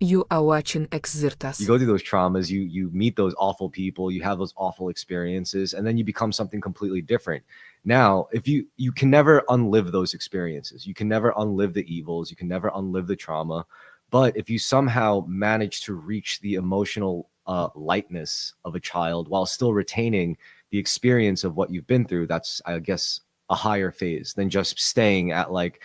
You are watching Xirtus. You go through those traumas, you meet those awful people, you have those awful experiences, and then you become something completely different. Now, if you can never unlive those experiences, you can never unlive the evils, you can never unlive the trauma. But if you somehow manage to reach the emotional lightness of a child while still retaining the experience of what you've been through, that's, I guess, a higher phase than just staying at like,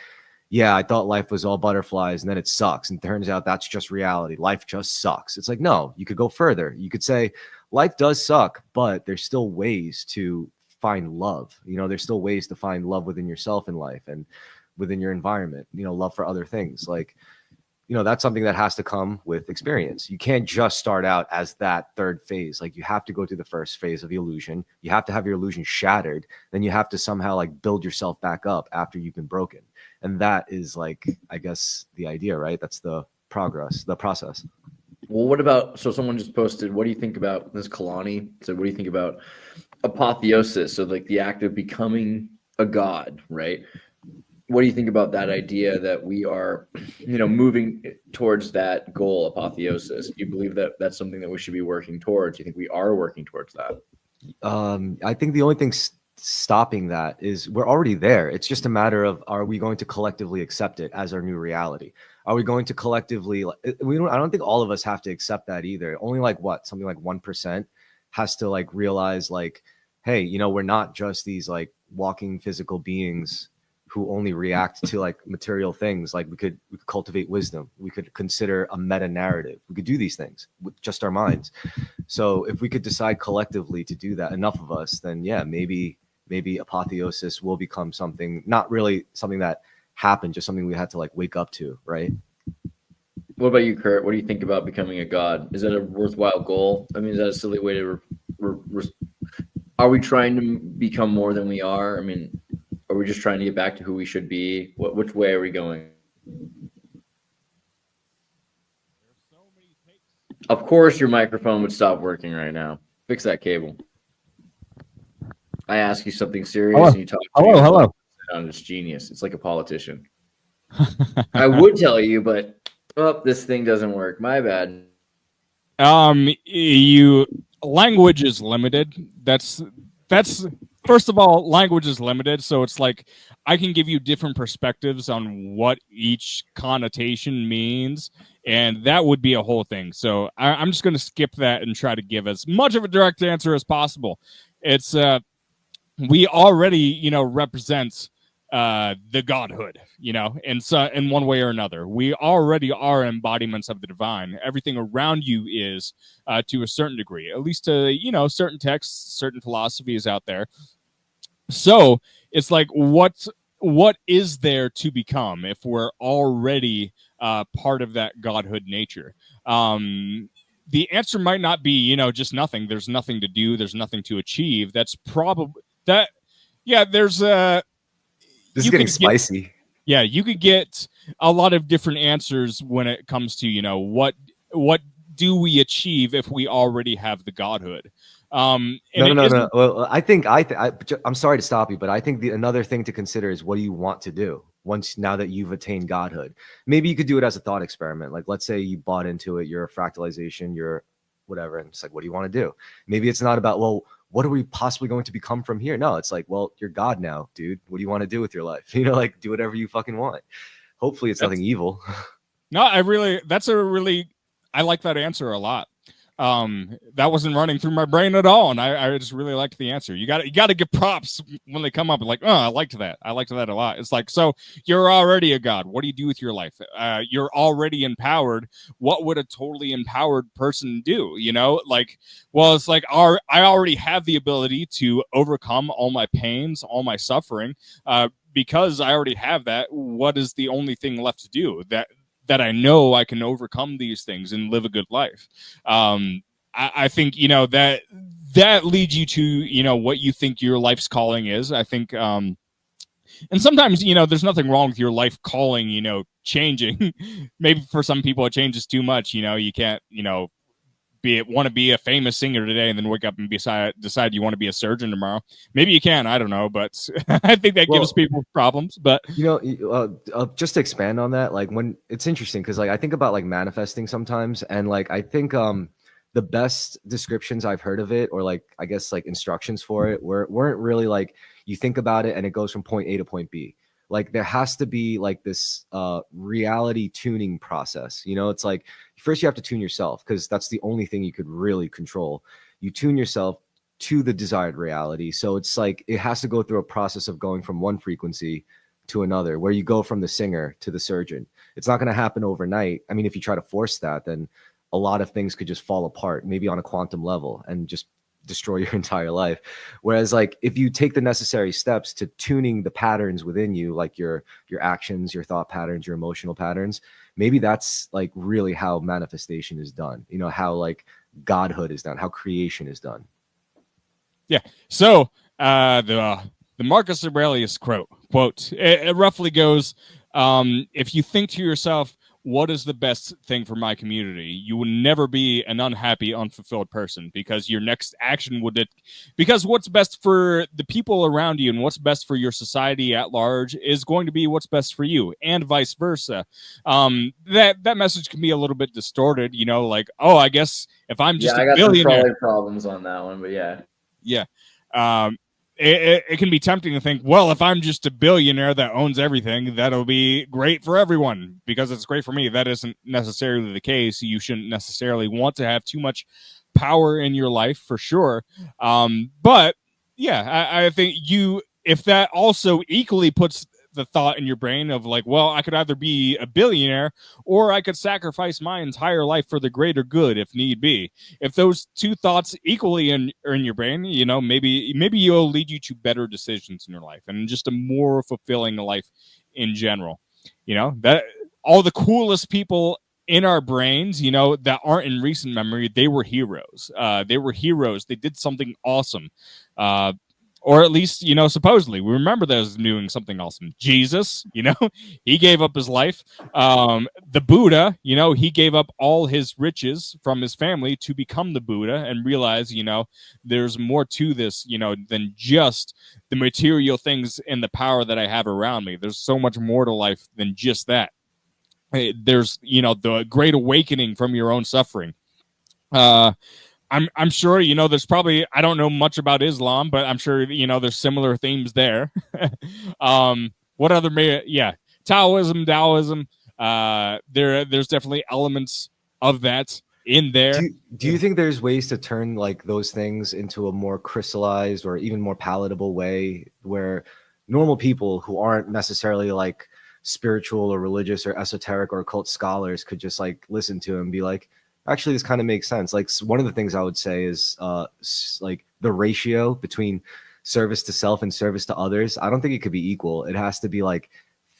yeah, I thought life was all butterflies and then it sucks. And turns out that's just reality. Life just sucks. It's like, no, you could go further. You could say life does suck, but there's still ways to find love. You know, there's still ways to find love within yourself in life and within your environment, you know, love for other things. Like, you know, that's something that has to come with experience. You can't just start out as that third phase. Like, you have to go through the first phase of the illusion. You have to have your illusion shattered. Then you have to somehow like build yourself back up after you've been broken. And that is like, I guess, the idea, right? That's the progress, the process. Well, what about, so someone just posted, what do you think about this? Kalani said, what do you think about apotheosis? So like the act of becoming a god, right? What do you think about that idea that we are, moving towards that goal, apotheosis? Do you believe that that's something that we should be working towards? Do you think we are working towards that? I think the only thing stopping that is we're already there. It's just a matter of, are we going to collectively accept it as our new reality? Are we going to collectively, I don't think all of us have to accept that either. Only like what, something like 1% has to like realize like, hey, you know, we're not just these like walking physical beings who only react to like material things. Like we could cultivate wisdom. We could consider a meta narrative. We could do these things with just our minds. So if we could decide collectively to do that, enough of us, then yeah, maybe apotheosis will become something, not really something that happened, just something we had to like wake up to, right? What about you, Kurt? What do you think about becoming a god? Is that a worthwhile goal? I mean, is that a silly way to are we trying to become more than we are? I mean, are we just trying to get back to who we should be? Which way are we going? Of course, your microphone would stop working right now. Fix that cable. I ask you something serious Hello. and you talk to me. Hello. It's genius. It's like a politician. I would tell you, but this thing doesn't work. My bad. Language is limited. That's first of all, language is limited, so it's like I can give you different perspectives on what each connotation means, and that would be a whole thing. So I'm just going to skip that and try to give as much of a direct answer as possible. It's we already, represent the Godhood, in one way or another. We already are embodiments of the divine. Everything around you is, to a certain degree, at least to, certain texts, certain philosophies out there. So it's like, what is there to become if we're already part of that Godhood nature? The answer might not be, just nothing. There's nothing to do. There's nothing to achieve. That's probably that. Yeah, there's This is getting spicy. You could get a lot of different answers when it comes to, what do we achieve if we already have the Godhood? No. Well, I'm sorry to stop you, but I think another thing to consider is, what do you want to do now that you've attained Godhood? Maybe you could do it as a thought experiment. Like, let's say you bought into it, you're a fractalization, you're whatever, and it's like, what do you want to do? Maybe it's not about, well, what are we possibly going to become from here? No, it's like, well, you're God now, dude. What do you want to do with your life? Like, do whatever you fucking want. Hopefully it's nothing evil. No, I like that answer a lot. That wasn't running through my brain at all, and I just really liked the answer. You got to get props when they come up. Like, oh, I liked that a lot. It's like, so you're already a god. What do you do with your life? You're already empowered. What would a totally empowered person do? Like, well, it's like, I already have the ability to overcome all my pains, all my suffering, because I already have that. What is the only thing left to do? That I know I can overcome these things and live a good life. I think, that leads you to, what you think your life's calling is. I think, and sometimes, there's nothing wrong with your life calling, changing. Maybe for some people it changes too much. You can't, want to be a famous singer today and then wake up and decide you want to be a surgeon tomorrow. Maybe you can, I don't know, but I think that gives people problems. But just to expand on that, like when it's interesting because like I think about like manifesting sometimes, and like I think the best descriptions I've heard of it, or like I guess like instructions for it, weren't really like you think about it and it goes from point A to point B. Like there has to be like this reality tuning process. It's like first you have to tune yourself, because that's the only thing you could really control. You tune yourself to the desired reality. So it's like it has to go through a process of going from one frequency to another, where you go from the singer to the surgeon. It's not going to happen overnight. I mean, if you try to force that, then a lot of things could just fall apart, maybe on a quantum level, and just destroy your entire life. Whereas like if you take the necessary steps to tuning the patterns within you, like your actions, your thought patterns, your emotional patterns, maybe that's like really how manifestation is done. How like Godhood is done, how creation is done. Yeah. So the Marcus Aurelius quote, it roughly goes, if you think to yourself, what is the best thing for my community, you will never be an unhappy, unfulfilled person, because your next action because what's best for the people around you and what's best for your society at large is going to be what's best for you, and vice versa. That message can be a little bit distorted, like, oh, I guess if I'm just a billionaire. Some problems on that one, but yeah. It can be tempting to think, well, if I'm just a billionaire that owns everything, that'll be great for everyone because it's great for me. That isn't necessarily the case. You shouldn't necessarily want to have too much power in your life, for sure. But yeah, I think if that also equally puts the thought in your brain of like, well, I could either be a billionaire or I could sacrifice my entire life for the greater good if need be. If those two thoughts equally are in your brain, maybe it'll lead you to better decisions in your life and just a more fulfilling life in general. That all the coolest people in our brains, that aren't in recent memory, they were heroes. They did something awesome. Or at least, supposedly, we remember those doing something awesome. Jesus, he gave up his life. The Buddha, he gave up all his riches from his family to become the Buddha and realize, there's more to this, than just the material things and the power that I have around me. There's so much more to life than just that. There's, the great awakening from your own suffering. I'm sure, there's probably, I don't know much about Islam, but I'm sure, there's similar themes there. What other, Taoism. There's definitely elements of that in there. Do you think there's ways to turn like those things into a more crystallized or even more palatable way where normal people who aren't necessarily like spiritual or religious or esoteric or occult scholars could just like listen to and be like, actually, this kind of makes sense. Like one of the things I would say is like the ratio between service to self and service to others. I don't think it could be equal. It has to be like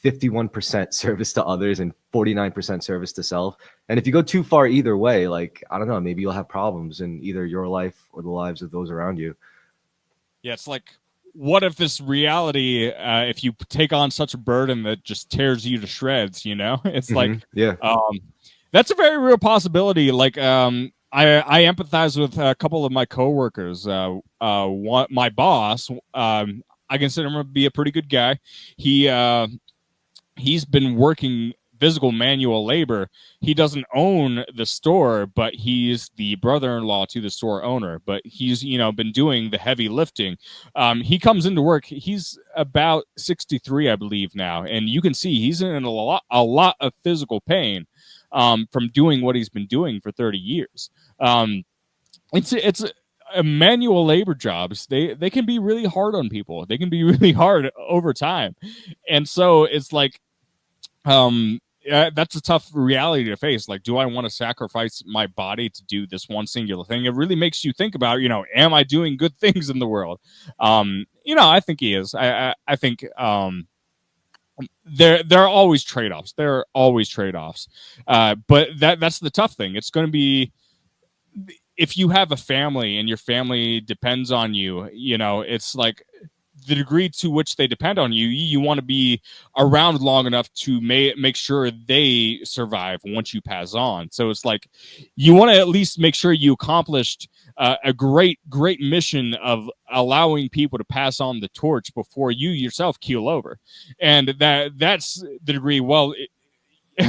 51% service to others and 49% service to self. And if you go too far either way, like, I don't know, maybe you'll have problems in either your life or the lives of those around you. Yeah, it's like, what if this reality, if you take on such a burden that just tears you to shreds, It's like, that's a very real possibility. Like, I empathize with a couple of my coworkers. My boss, I consider him to be a pretty good guy. He's been working physical manual labor. He doesn't own the store, but he's the brother-in-law to the store owner. But he's, been doing the heavy lifting. He comes into work. He's about 63, I believe now, and you can see he's in a lot of physical pain. From doing what he's been doing for 30 years. It's manual labor jobs. They can be really hard on people. They can be really hard over time. And so it's like, that's a tough reality to face. Like, do I want to sacrifice my body to do this one singular thing? It really makes you think about, am I doing good things in the world? I think he is. I think, there are always trade-offs. But that's the tough thing. It's going to be, if you have a family and your family depends on you, it's like the degree to which they depend on you, you want to be around long enough to make sure they survive once you pass on. So it's like you want to at least make sure you accomplished a great mission of allowing people to pass on the torch before you yourself keel over. And that's the degree. Well,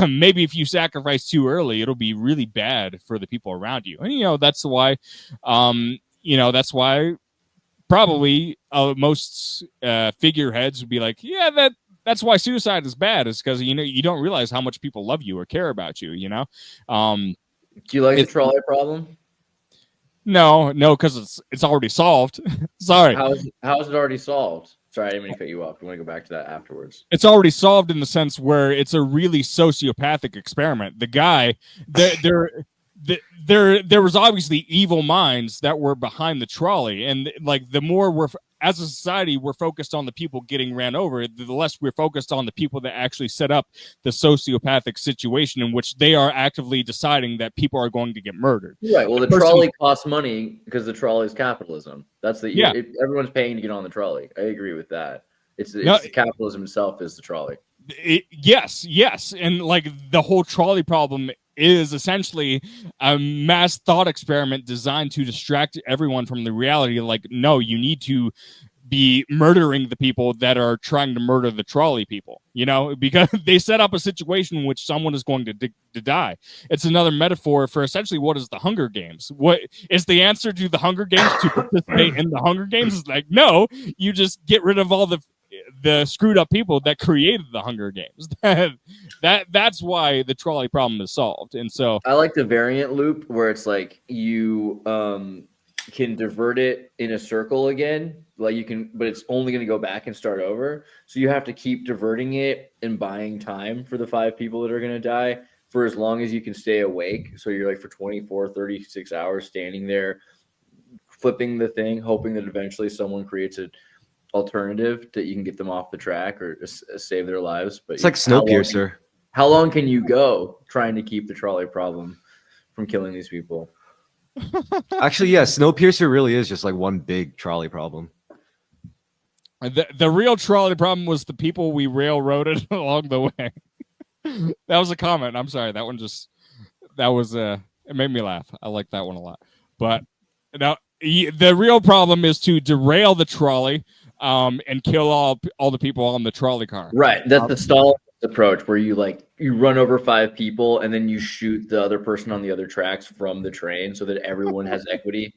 maybe if you sacrifice too early, it'll be really bad for the people around you. And that's why that's why probably most figureheads would be like, yeah, that's why suicide is bad, is because you don't realize how much people love you or care about you. Do you like the trolley problem? No, because it's already solved. Sorry. How is it already solved? Sorry, I didn't mean to cut you off. I want to go back to that afterwards. It's already solved in the sense where it's a really sociopathic experiment. The guy, there was obviously evil minds that were behind the trolley, and like the more as a society we're focused on the people getting ran over, the less we're focused on the people that actually set up the sociopathic situation in which they are actively deciding that people are going to get murdered. Right. Well, the trolley costs money because the trolley is capitalism. That's everyone's paying to get on the trolley. I agree with that. It's capitalism itself is the trolley. Yes, and like the whole trolley problem is essentially a mass thought experiment designed to distract everyone from the reality. Like, no, you need to be murdering the people that are trying to murder the trolley people, because they set up a situation in which someone is going to die. It's another metaphor for essentially what is the Hunger Games. What is the answer to the Hunger Games? To participate in the Hunger Games? Is like, no, you just get rid of all the screwed up people that created the Hunger Games. That's why the trolley problem is solved. And so I like the variant loop where it's like you can divert it in a circle again, like you can, but it's only going to go back and start over. So you have to keep diverting it and buying time for the 5 people that are going to die for as long as you can stay awake. So you're like for 24, 36 hours standing there, flipping the thing, hoping that eventually someone creates an alternative that you can get them off the track or save their lives. But it's like Snowpiercer. How long can you go trying to keep the trolley problem from killing these people? Actually, yeah, Snowpiercer really is just like one big trolley problem. The real trolley problem was the people we railroaded along the way. That was a comment. I'm sorry. That one it made me laugh. I like that one a lot. But now the real problem is to derail the trolley and kill all the people on the trolley car. Right. That's the stall approach where you run over 5 people and then you shoot the other person on the other tracks from the train so that everyone has equity.